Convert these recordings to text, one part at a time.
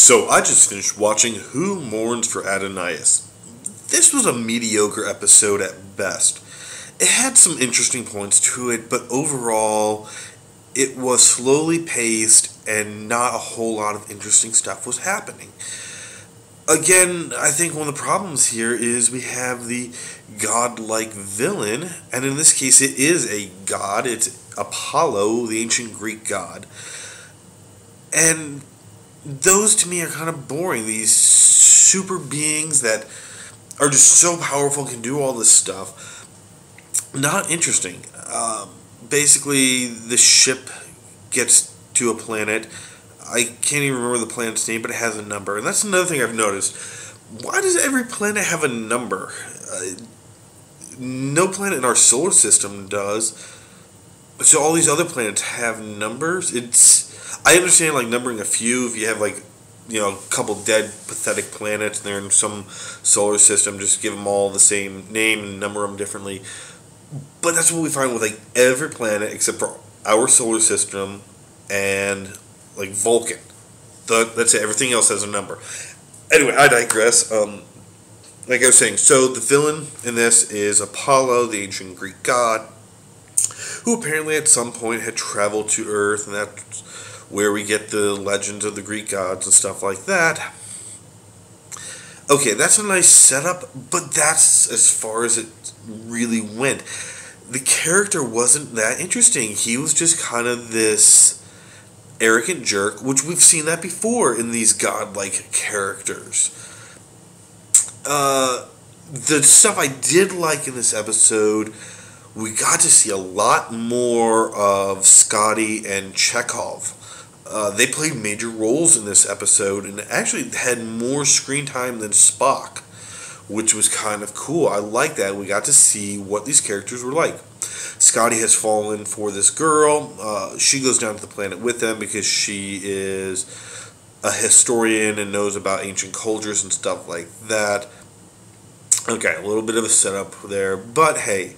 So I just finished watching Who Mourns for Adonais. This was a mediocre episode at best. It had some interesting points to it, but overall, it was slowly paced and not a whole lot of interesting stuff was happening. Again, I think one of the problems here is we have the godlike villain, and in this case it is a god. It's Apollo, the ancient Greek god. And those to me are kind of boring. These super beings that are just so powerful, can do all this stuff. Not interesting. Basically, the ship gets to a planet. I can't even remember the planet's name, but it has a number. And that's another thing I've noticed. Why does every planet have a number? No planet in our solar system does. So all these other planets have numbers. I understand like numbering a few. If you have like, a couple dead pathetic planets and they're in some solar system, just give them all the same name and number them differently. But that's what we find with like every planet except for our solar system and like Vulcan. That's it. Everything else has a number. Anyway, I digress. Like I was saying, so the villain in this is Apollo, the ancient Greek god, who apparently at some point had traveled to Earth, and that's where we get the legends of the Greek gods and stuff like that. Okay, that's a nice setup, but that's as far as it really went. The character wasn't that interesting. He was just kind of this arrogant jerk, which we've seen that before in these godlike characters. The stuff I did like in this episode, we got to see a lot more of Scotty and Chekhov. They played major roles in this episode and actually had more screen time than Spock, which was kind of cool. I like that. We got to see what these characters were like. Scotty has fallen for this girl. She goes down to the planet with them because she is a historian and knows about ancient cultures and stuff like that. Okay, a little bit of a setup there, but hey,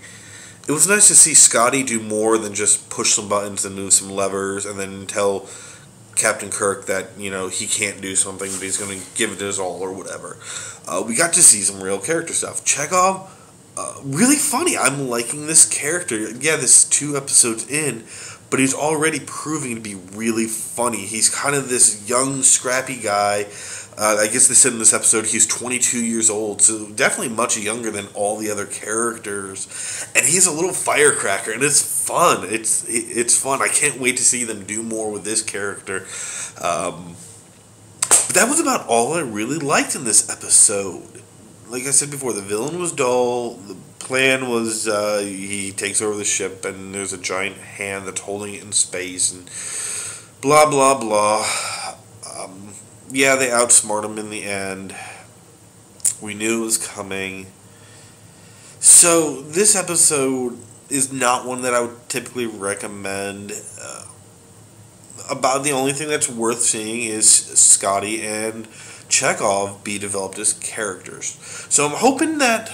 it was nice to see Scotty do more than just push some buttons and move some levers and then tell Captain Kirk that, he can't do something, but he's going to give it his all or whatever. We got to see some real character stuff. Chekhov, really funny. I'm liking this character. Yeah, this is 2 episodes in, but he's already proving to be really funny. He's kind of this young, scrappy guy. I guess they said in this episode he's 22 years old, so definitely much younger than all the other characters. And he's a little firecracker, and it's fun. It's fun. I can't wait to see them do more with this character. But that was about all I really liked in this episode. Like I said before, the villain was dull. The plan was he takes over the ship, and there's a giant hand that's holding it in space, and blah, blah, blah. Yeah, they outsmart him in the end. We knew it was coming. So, this episode is not one that I would typically recommend. About the only thing that's worth seeing is Scotty and Chekhov be developed as characters. So, I'm hoping that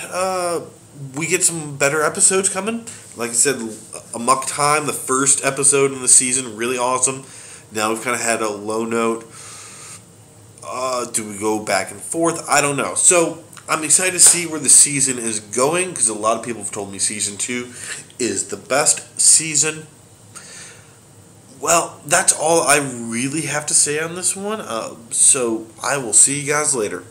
we get some better episodes coming. Like I said, Amok Time, the first episode in the season, really awesome. Now we've kind of had a low note. Do we go back and forth? I don't know. So, I'm excited to see where the season is going, because a lot of people have told me Season 2 is the best season. Well, that's all I really have to say on this one. So, I will see you guys later.